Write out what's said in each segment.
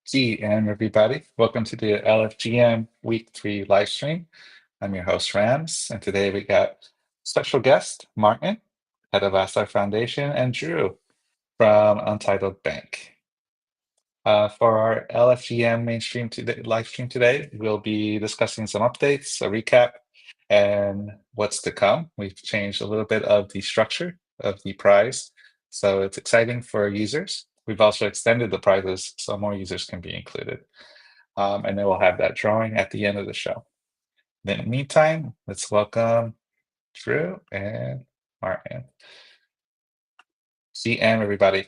GM, everybody. Welcome to the LFGM Week 3 live stream. I'm your host, Rams, and today we got special guest, Maarten, head of Astar Foundation, and Drew from Untitled Bank. For our LFGM mainstream today, live stream today, we'll be discussing some updates, a recap, and what's to come. We've changed a little bit of the structure of the prize, so it's exciting for users. We've also extended the prizes so more users can be included. And then we'll have that drawing at the end of the show. In the meantime, let's welcome Drew and Maarten. CM, everybody.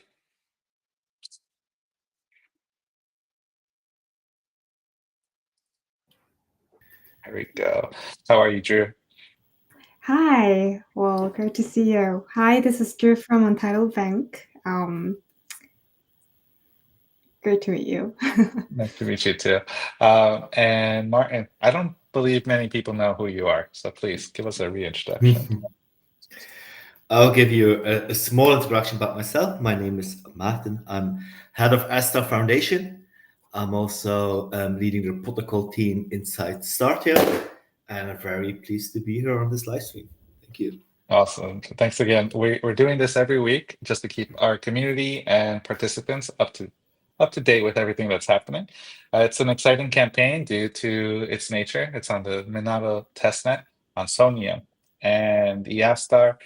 There we go. How are you, Drew? Hi, well, great to see you. Hi, this is Drew from Untitled Bank. Great to meet you. Nice to meet you too. And Maarten, I don't believe many people know who you are, so please give us a reintroduction. I'll give you a small introduction about myself. My name is Maarten. I'm head of Astar Foundation. I'm also leading the protocol team inside Startail, and I'm very pleased to be here on this live stream. Thank you. Awesome. Thanks again. We're doing this every week just to keep our community and participants up to date with everything that's happening. It's an exciting campaign due to its nature. It's on the Minato testnet on Sonium, and the Astar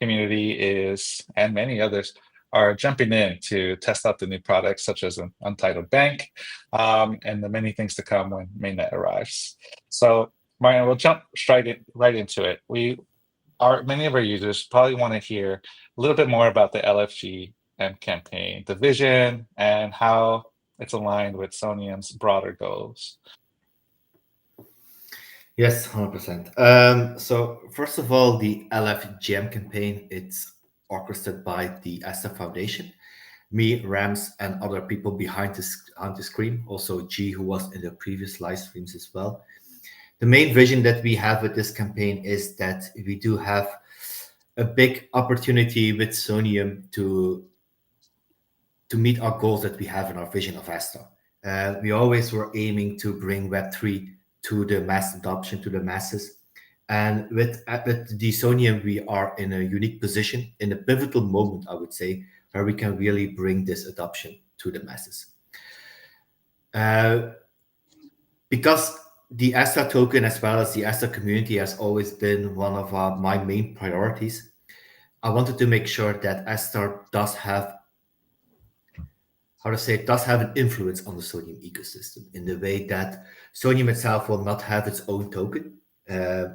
community is, and many others, are jumping in to test out the new products such as an Untitled Bank, and the many things to come when mainnet arrives. So, Maarten, we'll jump right into it. Many of our users probably want to hear a little bit more about the LFGM campaign, the vision, and how it's aligned with Sonium's broader goals. Yes, 100%. So first of all, the LFGM campaign, it's orchestrated by the Astar Foundation. Me, Rams, and other people behind on the screen. Also G, who was in the previous live streams as well. The main vision that we have with this campaign is that we do have a big opportunity with Sonium to meet our goals that we have in our vision of Astar. We always were aiming to bring Web3 to the mass adoption, to the masses. And with the Sonium, we are in a unique position, in a pivotal moment, I would say, where we can really bring this adoption to the masses. Because the Astar token, as well as the Astar community, has always been one of my main priorities. I wanted to make sure that Astar does have, does have an influence on the Sonium ecosystem in the way that Sonium itself will not have its own token,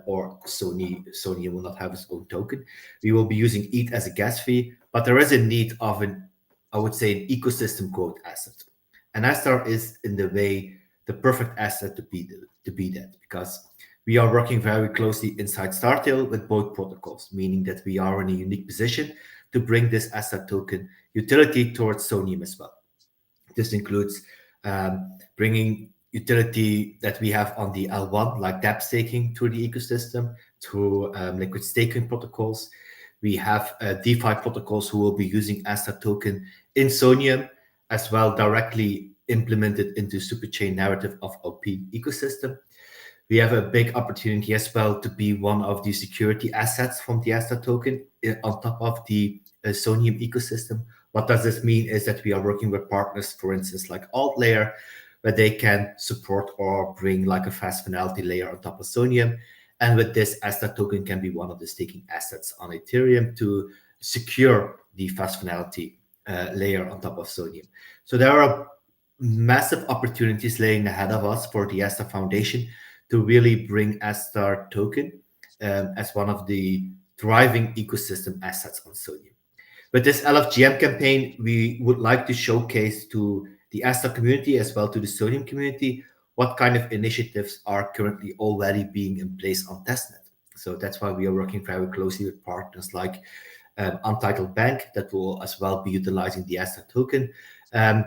or Sonium will not have its own token. We will be using ETH as a gas fee, but there is a need of an ecosystem quote asset. And Astar is, in the way, the perfect asset to be that, because we are working very closely inside Startail with both protocols, meaning that we are in a unique position to bring this asset token utility towards Sonium as well. This includes bringing utility that we have on the L1, like dApp staking, to the ecosystem, through liquid staking protocols. We have DeFi protocols who will be using Astar token in Sonium, as well directly implemented into superchain narrative of OP ecosystem. We have a big opportunity as well to be one of the security assets from the Astar token on top of the Sonium ecosystem. What does this mean is that we are working with partners, for instance, like AltLayer, where they can support or bring like a fast finality layer on top of Sonium. And with this, Astar token can be one of the staking assets on Ethereum to secure the fast finality layer on top of Sonium. So there are massive opportunities laying ahead of us for the Astar Foundation to really bring Astar token as one of the thriving ecosystem assets on Sonium. With this LFGM campaign, we would like to showcase to the Astar community as well to the Sonium community what kind of initiatives are currently already being in place on Testnet. So that's why we are working very closely with partners like Untitled Bank that will as well be utilizing the Astar token, and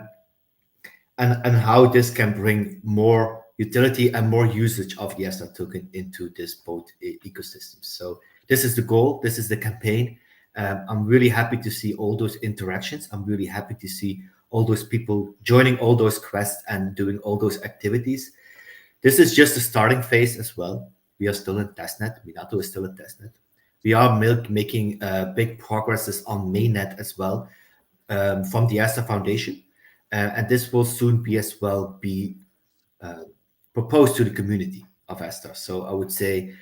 how this can bring more utility and more usage of the Astar token into this both ecosystems. So this is the goal. This is the campaign. I'm really happy to see all those interactions. I'm really happy to see all those people joining all those quests and doing all those activities. This is just the starting phase as well. We are still in testnet. Minato is still in testnet. We are making big progresses on mainnet as well from the Astar Foundation. And this will soon be as well be proposed to the community of Astar. So I would say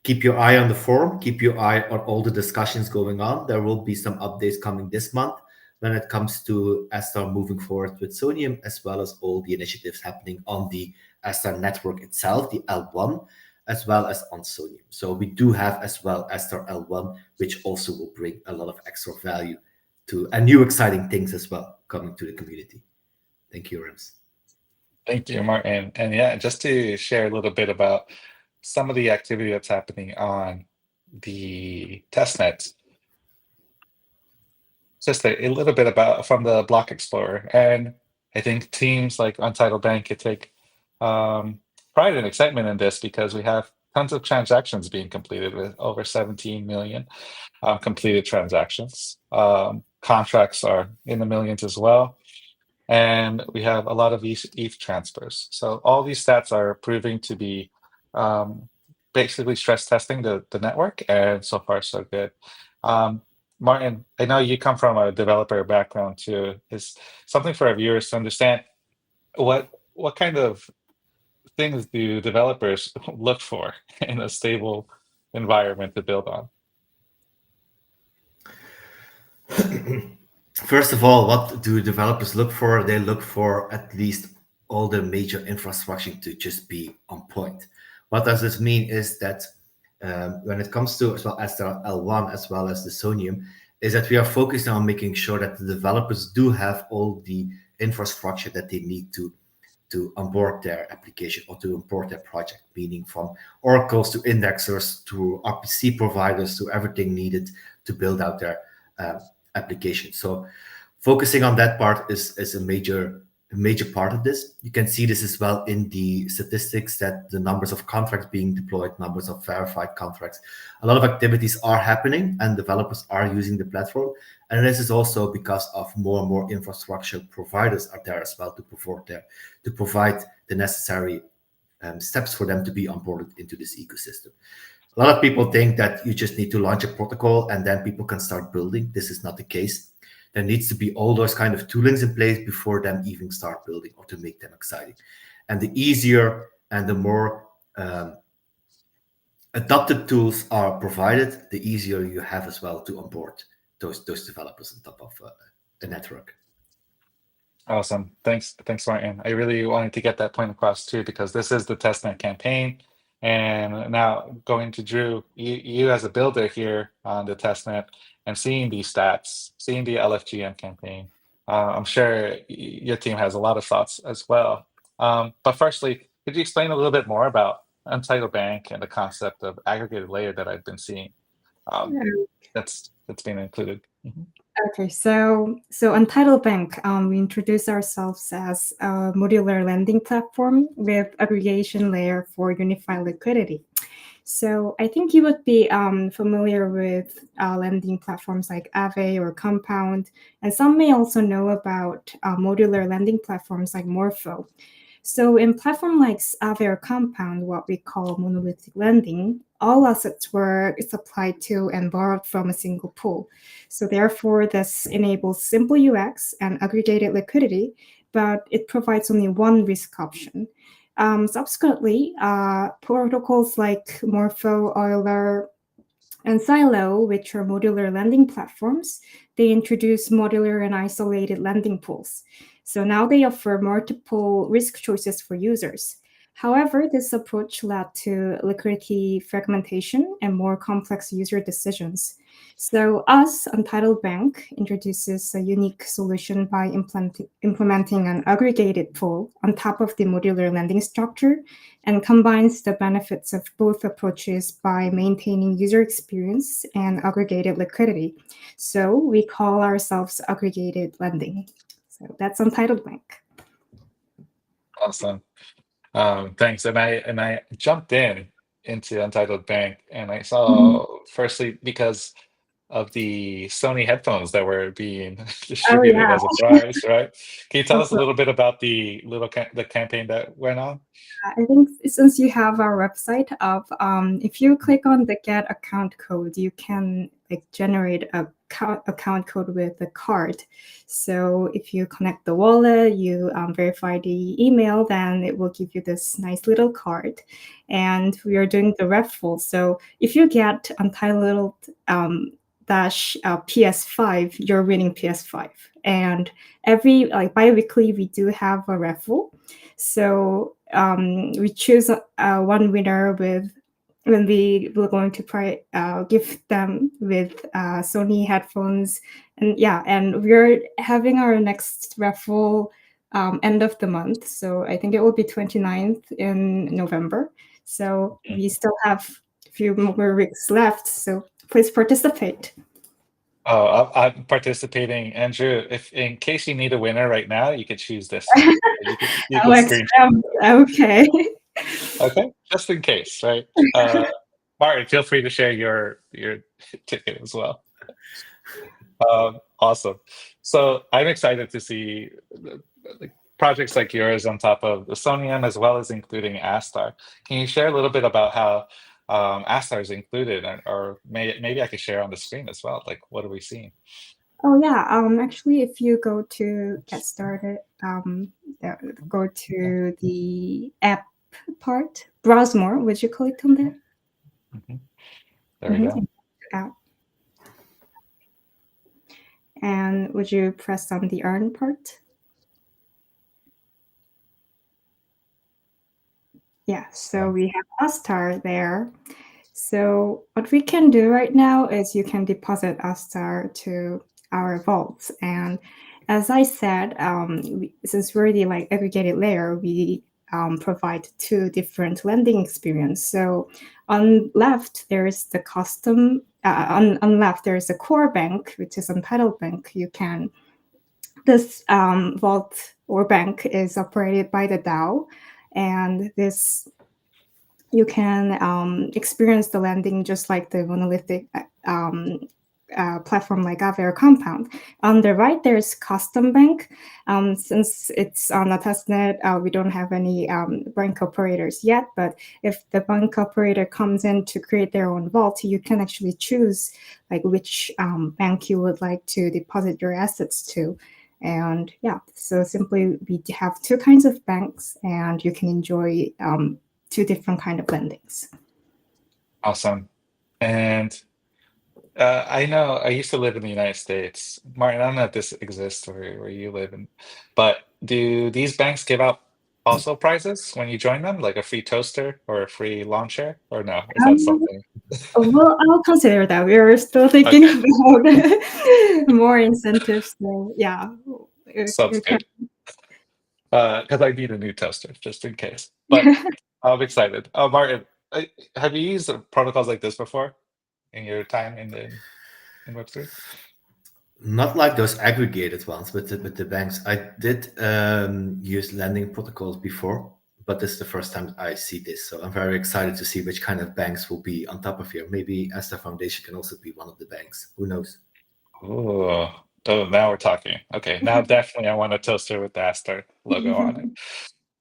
keep your eye on the forum, keep your eye on all the discussions going on. There will be some updates coming this month when it comes to Astar moving forward with Sonium, as well as all the initiatives happening on the Astar network itself, the L1, as well as on Sonium. So we do have as well Astar L1, which also will bring a lot of extra value to and new exciting things as well coming to the community. Thank you, Rams. Thank you, Maarten. And yeah, just to share a little bit about some of the activity that's happening on the testnet. Just a little bit about from the Block Explorer. And I think teams like Untitled Bank could take pride and excitement in this because we have tons of transactions being completed with over 17 million completed transactions. Contracts are in the millions as well. And we have a lot of ETH transfers. So all these stats are proving to be basically stress testing the network, and so far so good. Maarten, I know you come from a developer background too. Is something for our viewers to understand what kind of things do developers look for in a stable environment to build on? First of all, what do developers look for? They look for at least all the major infrastructure to just be on point. What does this mean is that when it comes to as well as the L1 as well as the Sonium, is that we are focused on making sure that the developers do have all the infrastructure that they need to onboard their application or to import their project, meaning from oracles to indexers to RPC providers to everything needed to build out their application. So focusing on that part is a major part of this. You can see this as well in the statistics that the numbers of contracts being deployed, numbers of verified contracts, a lot of activities are happening and developers are using the platform. And this is also because of more and more infrastructure providers are there as well to provide the necessary steps for them to be onboarded into this ecosystem. A lot of people think that you just need to launch a protocol and then people can start building. This is not the case. There needs to be all those kind of toolings in place before them even start building or to make them exciting. And the easier and the more adapted tools are provided, the easier you have as well to onboard those developers on top of the network. Awesome. Thanks, Maarten. I really wanted to get that point across too, because this is the testnet campaign. And now going to Drew, you as a builder here on the testnet and seeing these stats, seeing the LFGM campaign, I'm sure your team has a lot of thoughts as well. But firstly, could you explain a little bit more about Untitled Bank and the concept of aggregated layer that I've been seeing that's been included? Mm-hmm. Okay, so Untitled Bank, we introduce ourselves as a modular lending platform with aggregation layer for unified liquidity. So I think you would be familiar with lending platforms like Aave or Compound, and some may also know about modular lending platforms like Morpho. So in platform like Aave or Compound, what we call monolithic lending, all assets were supplied to and borrowed from a single pool. So therefore, this enables simple UX and aggregated liquidity, but it provides only one risk option. Subsequently, protocols like Morpho, Euler, and Silo, which are modular lending platforms, they introduce modular and isolated lending pools. So now they offer multiple risk choices for users. However, this approach led to liquidity fragmentation and more complex user decisions. So us, Untitled Bank, introduces a unique solution by implementing an aggregated pool on top of the modular lending structure and combines the benefits of both approaches by maintaining user experience and aggregated liquidity. So we call ourselves aggregated lending. So that's Untitled Bank. Awesome. Thanks. And I jumped into Untitled Bank and I saw firstly because the Sony headphones that were being Oh distributed yeah, as a prize, right? Can you tell us a also little bit about the the campaign that went on? I think since you have our website up, if you click on the get account code, you can like generate a account code with the card. So if you connect the wallet, you verify the email, then it will give you this nice little card. And we are doing the raffle. So if you get Untitled dash PS5, you're winning PS5. And every like bi-weekly, we do have a raffle. So we choose one winner with when we were going to give them with Sony headphones, and yeah, and we're having our next raffle end of the month. So I think it will be 29th in November. So we still have a few more weeks left. So please participate. Oh, I'm participating, Andrew. If in case you need a winner right now, you could choose this one. You could screenshot. Okay. Okay, just in case, right? Maarten, feel free to share your ticket as well. Awesome. So I'm excited to see projects like yours on top of the Sonium, as well as including Astar. Can you share a little bit about how Astar is included, or maybe I could share on the screen as well? Like, what are we seeing? Oh yeah. Actually, if you go to get started, go to the app part, browse more. Would you click on there? There we go. App. And would you press on the earn part? Yeah. So we have Astar there. So what we can do right now is you can deposit Astar to our vaults. And as I said, since we're the like aggregated layer, we provide two different lending experience. So on left, there's the custom, on left, there's a core bank, which is Untitled Bank. This vault or bank is operated by the DAO. And this you can experience the lending just like the monolithic platform like Aave Compound. On the right, there's Custom Bank. Since it's on a testnet, we don't have any bank operators yet, but if the bank operator comes in to create their own vault, you can actually choose like which bank you would like to deposit your assets to. And yeah, so simply we have two kinds of banks, and you can enjoy two different kind of lendings. Awesome. And I know I used to live in the United States. Maarten, I don't know if this exists where you live in, but do these banks give out also prizes when you join them, like a free toaster or a free lawn chair, or no? Is that something? Well, I'll consider that. We're still thinking about more incentives. So yeah, Sounds good. Because I need a new toaster just in case. But I'm excited. Maarten, have you used protocols like this before in your time in Web3? Not like those aggregated ones with the banks. I did use lending protocols before, but this is the first time I see this. So I'm very excited to see which kind of banks will be on top of here. Maybe Astar Foundation can also be one of the banks. Who knows? Oh, now we're talking. Okay, now definitely I want a toaster with the Astar logo on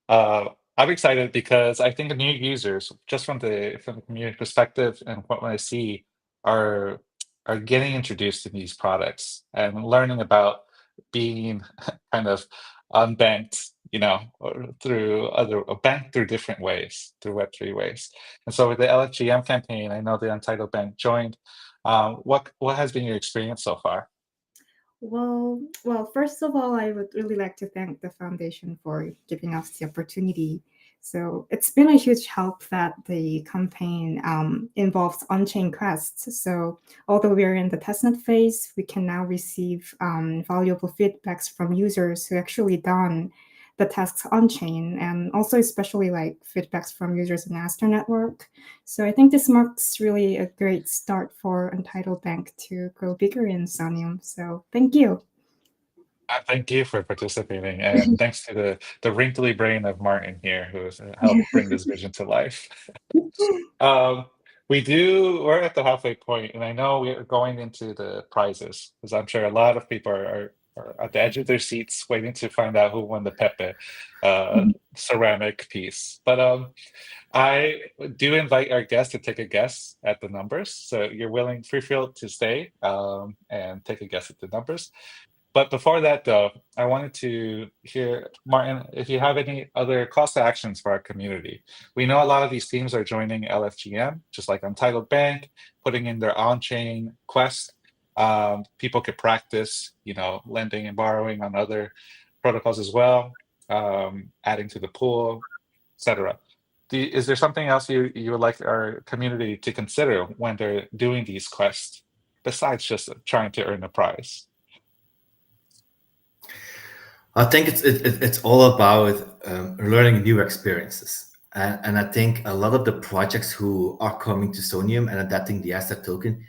it. I'm excited because I think new users, just from the community perspective and what I see, are are getting introduced to these products and learning about being kind of unbanked, or through banked through different ways, through Web3 ways. And so with the LFGM campaign, I know the Untitled Bank joined. What has been your experience so far? Well, first of all, I would really like to thank the foundation for giving us the opportunity. So it's been a huge help that the campaign involves on-chain quests. So although we are in the testnet phase, we can now receive valuable feedbacks from users who actually done the tasks on-chain, and also especially like feedbacks from users in Astar network. So I think this marks really a great start for Untitled Bank to grow bigger in Sonium. So thank you. Thank you for participating, and thanks to the wrinkly brain of Maarten here, who has helped bring this vision to life. Um, We do. We're at the halfway point, and I know we're going into the prizes because I'm sure a lot of people are at the edge of their seats waiting to find out who won the Pepe ceramic piece. But I do invite our guests to take a guess at the numbers. So you're willing, free feel to stay and take a guess at the numbers. But before that, though, I wanted to hear, Maarten, if you have any other calls to actions for our community. We know a lot of these teams are joining LFGM, just like Untitled Bank, putting in their on-chain quest. People could practice, lending and borrowing on other protocols as well, adding to the pool, etc. Is there something else you would like our community to consider when they're doing these quests, besides just trying to earn a prize? I think it's all about learning new experiences, and I think a lot of the projects who are coming to Sonium and adapting the Astar token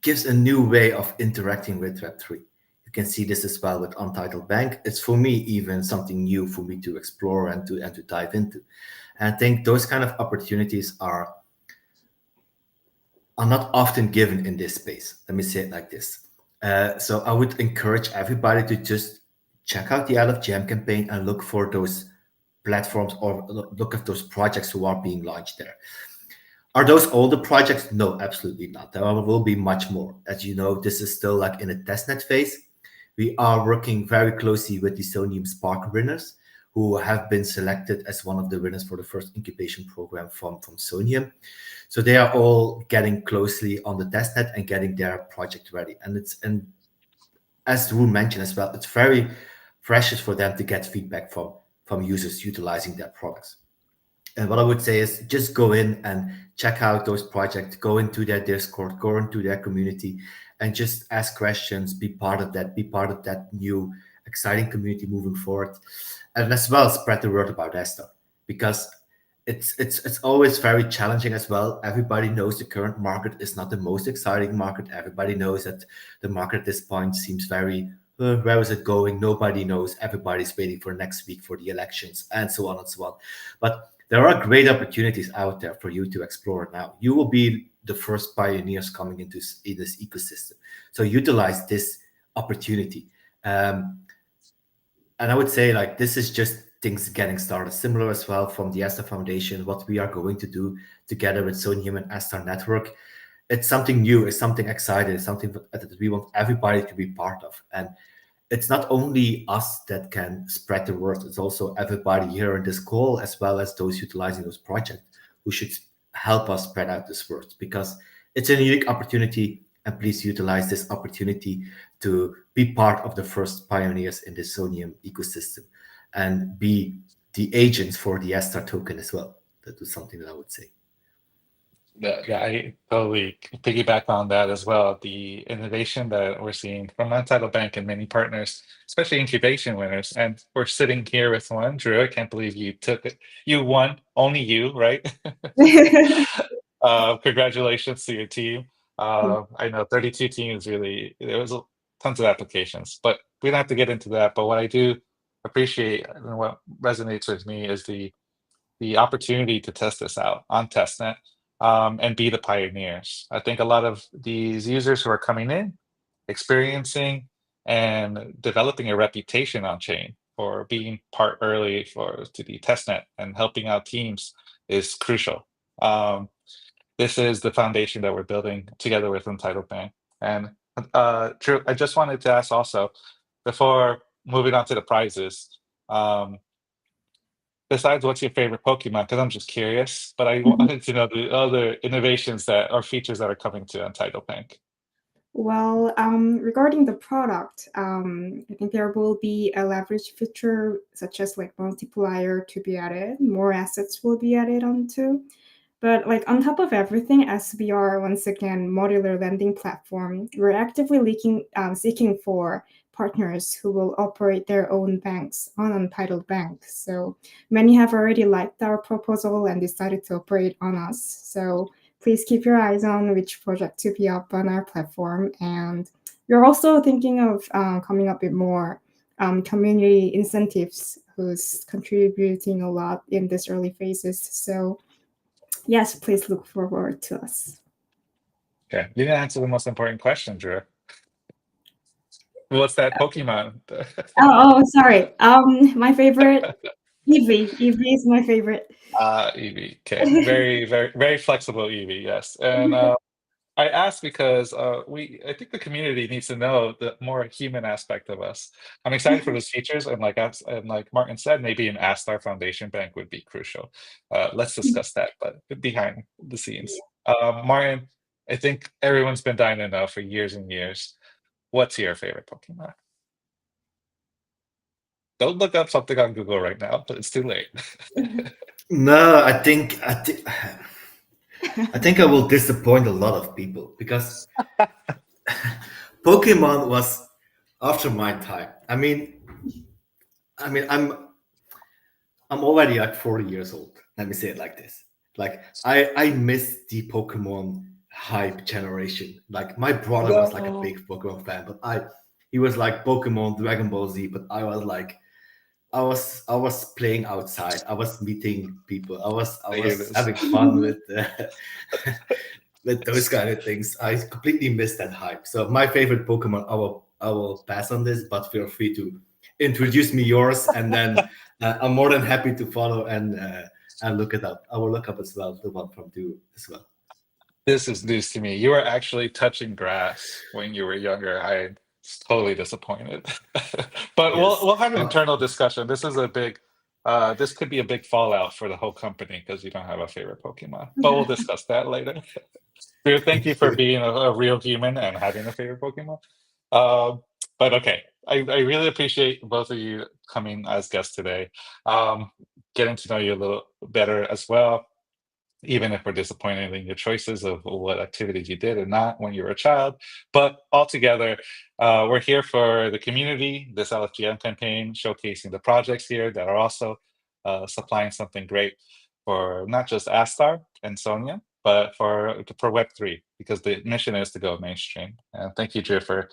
gives a new way of interacting with Web3. You can see this as well with Untitled Bank. It's for me even something new for me to explore and to dive into. And I think those kind of opportunities are not often given in this space. Let me say it like this. So I would encourage everybody to just check out the LFGM campaign and look for those platforms or look at those projects who are being launched there. Are those all the projects? No, absolutely not. There will be much more. As you know, this is still like in a testnet phase. We are working very closely with the Sonium Spark winners who have been selected as one of the winners for the first incubation program from Sonium. So they are all getting closely on the testnet and getting their project ready. And as Drew mentioned as well, it's very precious for them to get feedback from users utilizing their products. And what I would say is just go in and check out those projects, go into their Discord, go into their community, and just ask questions, be part of that new exciting community moving forward. And as well, spread the word about Astar, because it's always very challenging as well. Everybody knows the current market is not the most exciting market. Everybody knows that the market at this point seems very, where is it going? Nobody knows. Everybody's waiting for next week for the elections and so on and so on. But there are great opportunities out there for you to explore now. You will be the first pioneers coming into this ecosystem. So utilize this opportunity. And I would say like this is just things getting started. Similar as well from the Astar Foundation, what we are going to do together with Sonium and Astar Network. It's something new, it's something exciting, it's something that we want everybody to be part of. And it's not only us that can spread the word, it's also everybody here in this call, as well as those utilizing those projects who should help us spread out this word, because it's a unique opportunity. And please utilize this opportunity to be part of the first pioneers in the Sonium ecosystem and be the agents for the Astar token as well. That was something that I would say. Yeah, I totally piggyback on that as well. The innovation that we're seeing from Untitled Bank and many partners, especially incubation winners. And we're sitting here with one. Drew, I can't believe you took it. You won, only you, right? Congratulations to your team. I know 32 teams really, there was tons of applications, but we don't have to get into that. But what I do appreciate and what resonates with me is the opportunity to test this out on testnet and be the pioneers. I think a lot of these users who are coming in, experiencing and developing a reputation on chain for being part early to the testnet and helping out teams is crucial. This is the foundation that we're building together with Untitled Bank. And Drew, I just wanted to ask also, before moving on to the prizes, besides what's your favorite Pokemon? Because I'm just curious, but I wanted to know the other innovations that are features that are coming to Untitled Bank. Well, regarding the product, I think there will be a leverage feature such as like multiplier to be added. More assets will be added onto. But like on top of everything, as we are once again modular lending platform, we're actively seeking for partners who will operate their own banks on Untitled Bank. So many have already liked our proposal and decided to operate on us. So please keep your eyes on which project to be up on our platform. And we're also thinking of coming up with more community incentives who's contributing a lot in this early phases. So yes, please look forward to us. Okay, you didn't answer the most important question, Drew. What's that Pokemon? Oh, sorry. My favorite, Eevee. Eevee is my favorite. Eevee. Okay, very, very, very flexible Eevee. Yes, and I asked because I think the community needs to know the more human aspect of us. I'm excited for those features, and like Maarten said, maybe an Astar Foundation bank would be crucial. Let's discuss that, but behind the scenes. Maarten, I think everyone's been dying to know for years and years. What's your favorite Pokemon? Don't look up something on Google right now, but it's too late. No, I think I will disappoint a lot of people because Pokemon was after my time. I'm already like 40 years old. Let me say it like this. Like I miss the Pokemon hype generation. Like my brother was like a No. big Pokemon fan, but he was like Pokemon, Dragon Ball Z, but I was like I was playing outside. I was meeting people. I I hear was this. having fun with with those kind of things. I completely missed that hype. So my favorite Pokemon, I will pass on this, but feel free to introduce me yours, and then I'm more than happy to follow and look it up. I will look up as well the one from Du as well. This is news to me. You were actually touching grass when you were younger. I was totally disappointed. But Yes. we'll have an internal discussion. This is a big this could be a big fallout for the whole company because you don't have a favorite Pokemon. But we'll discuss that later. Drew, thank you Thank for you. being a real human and having a favorite Pokemon. But okay, I really appreciate both of you coming as guests today. Um, Getting to know you a little better as well, even if we're disappointed in your choices of what activities you did or not when you were a child. But altogether, we're here for the community, this LFGM campaign, showcasing the projects here that are also supplying something great for not just Astar and Sonia, but for Web3, because the mission is to go mainstream. And thank you, Drew, for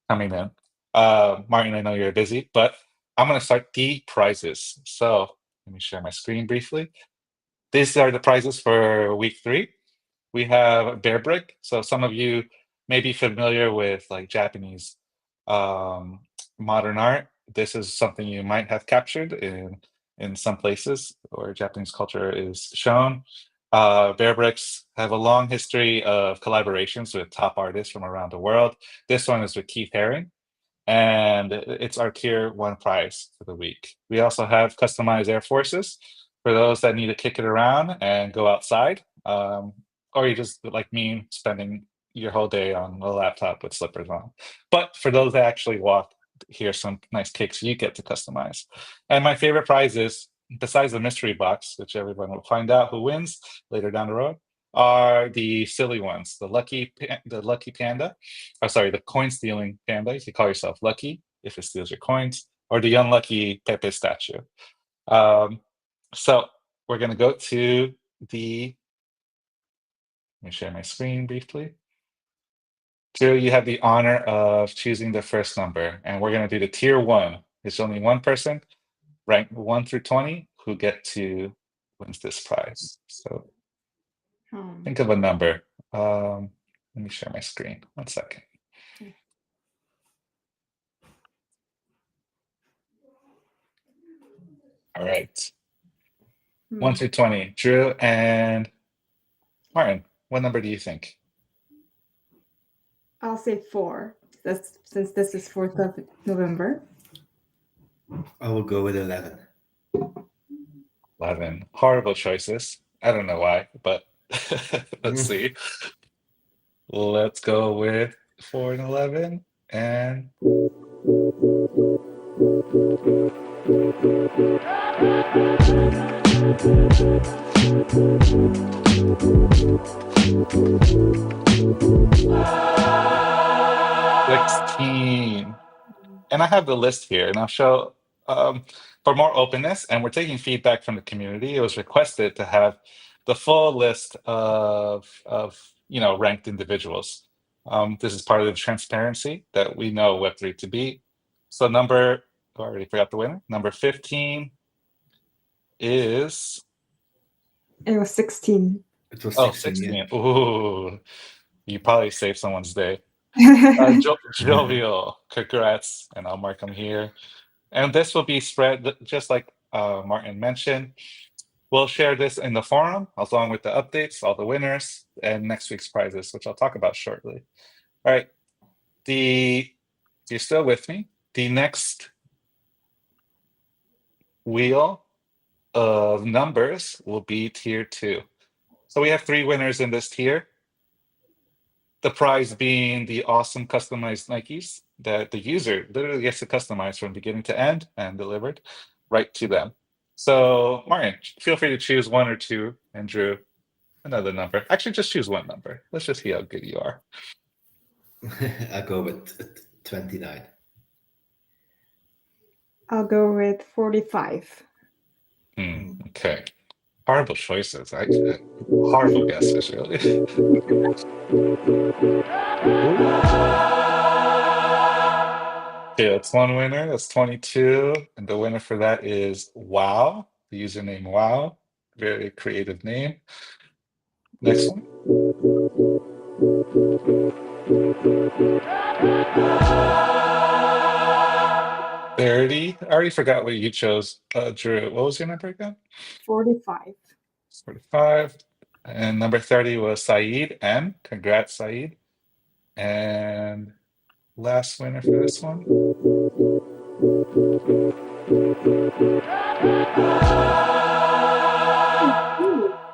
coming in. Maarten, I know you're busy, but I'm going to start the prizes. So let me share my screen briefly. These are the prizes for week 3. We have Bear Brick. So some of you may be familiar with like Japanese um, modern art. This is something you might have captured in some places where Japanese culture is shown. Bear Bricks have a long history of collaborations with top artists from around the world. This one is with Keith Haring, and it's our tier 1 prize for the week. We also have customized Air Forces for those that need to kick it around and go outside, or you just like me spending your whole day on a laptop with slippers on. But for those that actually walk, here's some nice kicks you get to customize. And my favorite prize is, besides the mystery box, which everyone will find out who wins later down the road, are the silly ones, the lucky panda, oh, sorry, the coin stealing panda. You can call yourself lucky if it steals your coins, or the unlucky Pepe statue. Um, so we're going to go to let me share my screen briefly. Drew, you have the honor of choosing the first number, and we're going to do the tier 1. It's only one person, ranked 1 through 20, who get to wins this prize. So think of a number. Let me share my screen. 1 second. All right. 1 through 20. Drew and Maarten, what number do you think? I'll say 4. Since this is 4th of November. I will go with 11. 11. Horrible choices. I don't know why, but let's Mm. see. Let's go with 4 and 11. And 16. And I have the list here, and I'll show um, for more openness, and we're taking feedback from the community. It was requested to have the full list of ranked individuals. This is part of the transparency that we know Web3 to be. So I already forgot the winner. Number 15 is It was 16. It was Oh, 16, yeah. 16. Ooh, you probably saved someone's day. Jovial, congrats, and I'll mark them here. And this will be spread just like Maarten mentioned. We'll share this in the forum along with the updates, all the winners, and next week's prizes, which I'll talk about shortly. All right. You're still with me? The next wheel of numbers will be tier 2. So we have 3 winners in this tier. The prize being the awesome customized Nikes that the user literally gets to customize from beginning to end and delivered right to them. So, Maarten, feel free to choose 1 or 2, and Drew, another number. Actually, just choose 1 number. Let's just see how good you are. I'll go with 29. I'll go with 45. Okay. Horrible choices. Horrible guesses, really. Okay, that's 1 winner. That's 22. And the winner for that is Wow. The username Wow. Very creative name. Next one. I already forgot what you chose, Drew. What was your number again? 45. 45. And number 30 was Saeed M. Congrats, Saeed. And last winner for this one.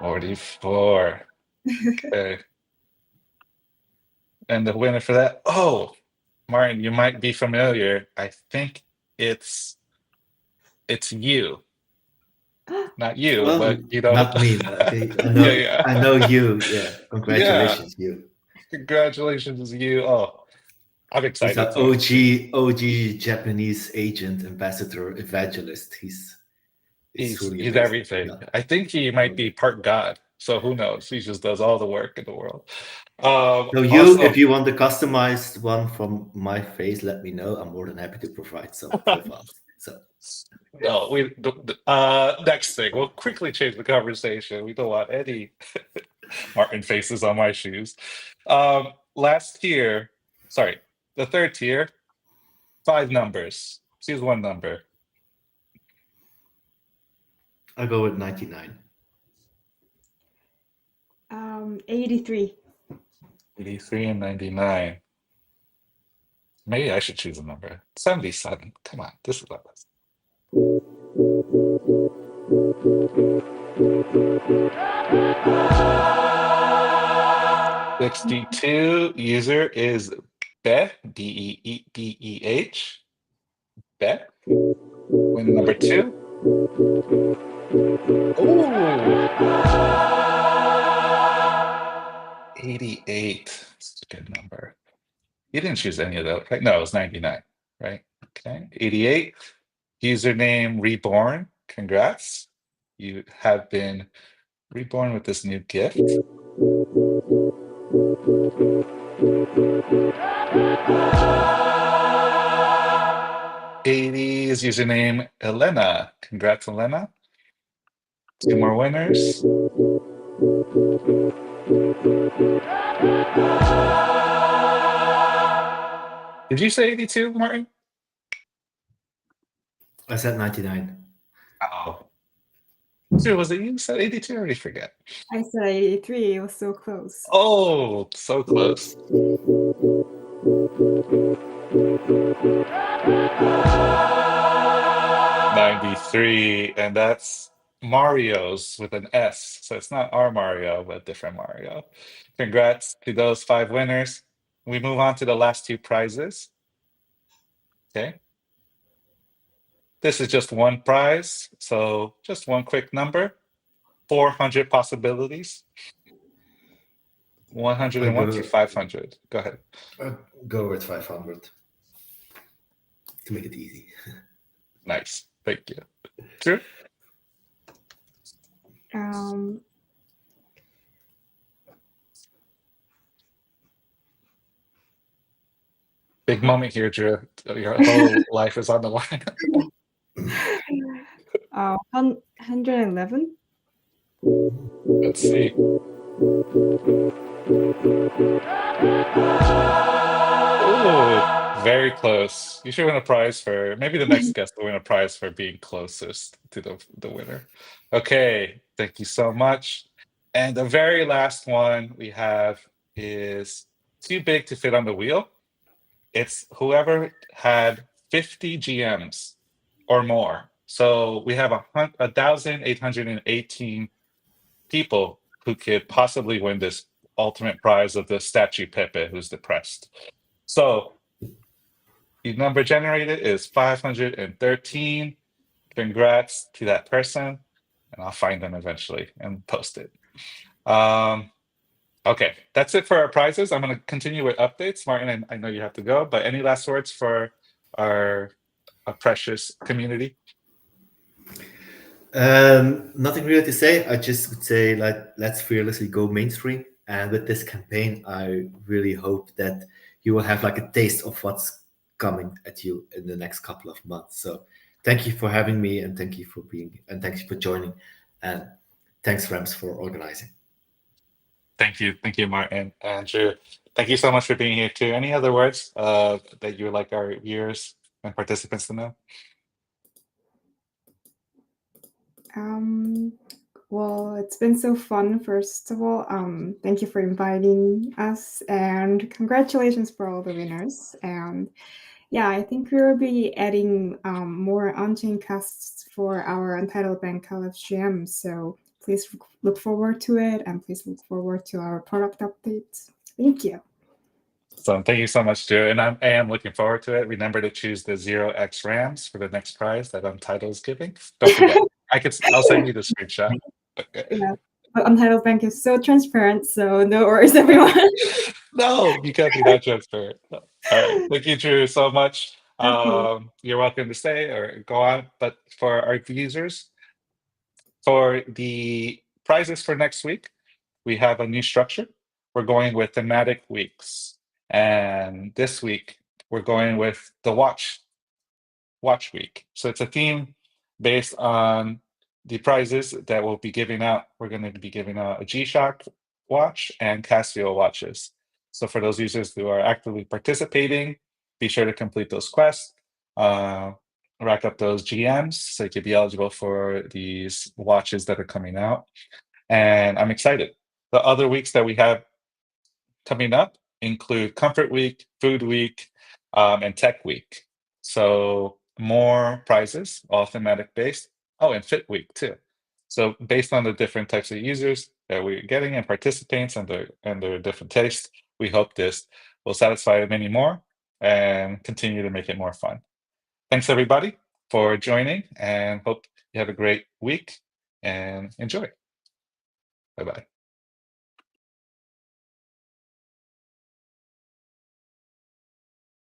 44. Okay. And the winner for that, Maarten, you might be familiar. I think it's you. Not you, Well, but not me. Okay, I know. Yeah. I know you. Yeah, congratulations, you. Congratulations, you. Oh, I'm He's excited an too. OG Japanese agent, ambassador, evangelist. He's truly He's amazing. everything. Yeah. I think he might be part God. So who knows? He just does all the work in the world. So Also, if you want the customized one from my face, let me know. I'm more than happy to provide some profiles. So no, next thing, we'll quickly change the conversation. We don't want any Maarten faces on my shoes. Last tier, sorry, the third tier, 5 numbers. Choose 1 number. I'll go with 99. 83. 83 and 99. Maybe I should choose a number. 77. Come on, this is not us. 62. User is Beh, Beh. Beh. Win number 2. Oh, 88. That's a good number. You didn't choose any of those, right? No, it was 99, right? Okay. 88. Username Reborn. Congrats. You have been reborn with this new gift. 80 is username Elena. Congrats, Elena. 2 more winners. Did you say 82, Maarten? I said 99. Oh. Dude, was it you said 82? I already forget. I said 83. It was so close. Oh, so close. 93, and that's Mario's with an S. So it's not our Mario, but different Mario. Congrats to those 5 winners. We move on to the last 2 prizes. Okay. This is just 1 prize, so just 1 quick number. 400 possibilities. 101 through 500. Go ahead. I'll go with 500 to make it easy. Nice. Thank you. Drew? Big moment here, Drew. Your whole life is on the line. 111. Let's see. Ooh, very close. You should win a prize for, maybe the next guest will win a prize for being closest to the winner. Okay, thank you so much. And the very last one we have is too big to fit on the wheel. It's whoever had 50 GMs or more. So we have 1,818 people who could possibly win this ultimate prize of the statue Pepe who's depressed. So the number generated is 513. Congrats to that person. And I'll find them eventually and post it. Okay, that's it for our prizes. I'm going to continue with updates. Maarten, I know you have to go, but any last words for our precious community? Nothing really to say. I just would say, like, let's fearlessly go mainstream. And with this campaign, I really hope that you will have like a taste of what's coming at you in the next couple of months. So thank you for having me, and thank you for joining, and thanks Rams for organizing. Thank you, Maarten. Andrew, thank you so much for being here too. Any other words that you would like our viewers and participants to know? Well, it's been so fun, first of all. Thank you for inviting us, and congratulations for all the winners. And yeah, I think we'll be adding more on-chain casts for our Untitled Bank LFGM. So please look forward to it, and please look forward to our product updates. Thank you. So thank you so much, Drew. And I am looking forward to it. Remember to choose the 0x Rams for the next prize that Untitled is giving. Don't forget. I'll send you the screenshot. Okay. Yeah, but Untitled Bank is so transparent, so no worries, everyone. No, you can't be that transparent. All right. Thank you, Drew, so much. Okay. You're welcome to stay or go on. But for our users, for the prizes for next week, we have a new structure. We're going with thematic weeks. And this week, we're going with the Watch Week. So it's a theme based on the prizes that we'll be giving out. We're going to be giving out a G-Shock watch and Casio watches. So for those users who are actively participating, be sure to complete those quests, rack up those GMs so you can be eligible for these watches that are coming out. And I'm excited. The other weeks that we have coming up include Comfort Week, Food Week, and Tech Week. So more prizes, all thematic based. Oh, and Fit Week too. So based on the different types of users that we're getting and participants and their different tastes, we hope this will satisfy many more and continue to make it more fun. Thanks everybody for joining, and hope you have a great week and enjoy. Bye-bye.